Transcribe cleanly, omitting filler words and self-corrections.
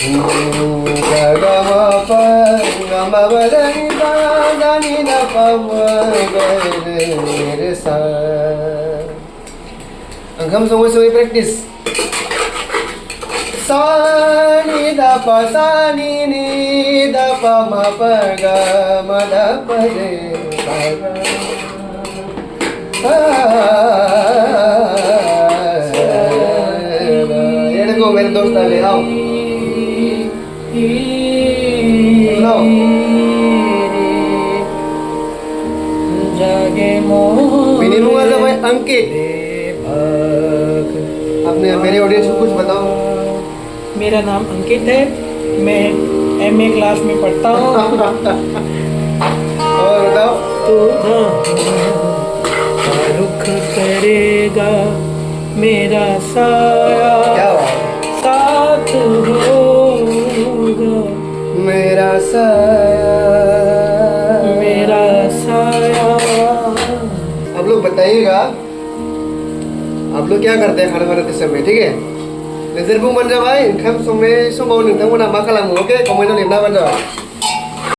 Ga ga ma pa ma ba da ni da pa ma ga re sa. Hanggang semua practice. Sa ni da pa sa ni da pa ma pa ga ma da pa re sa ga. ये देखो मेरे दोस्त आए आओ आओ minimum भाई अंकित आपने मेरे ऑडियंस को कुछ बताओ। मेरा नाम अंकित है, मैं एमए क्लास में पढ़ता हूँ। और बताओ तो रुख करेगा मेरा साया, क्या बात साथ होगा मेरा साया मेरा साया। आप लोग बताइएगा आप लोग क्या करते हैं खाना बनाते समय, ठीक है? नोंसोर बुंबानो जाबाय ओंखाम संनाय समाव नोंथांमोना मा खालामो, अके कमेन्टआव लिरना होबानो जाबाय।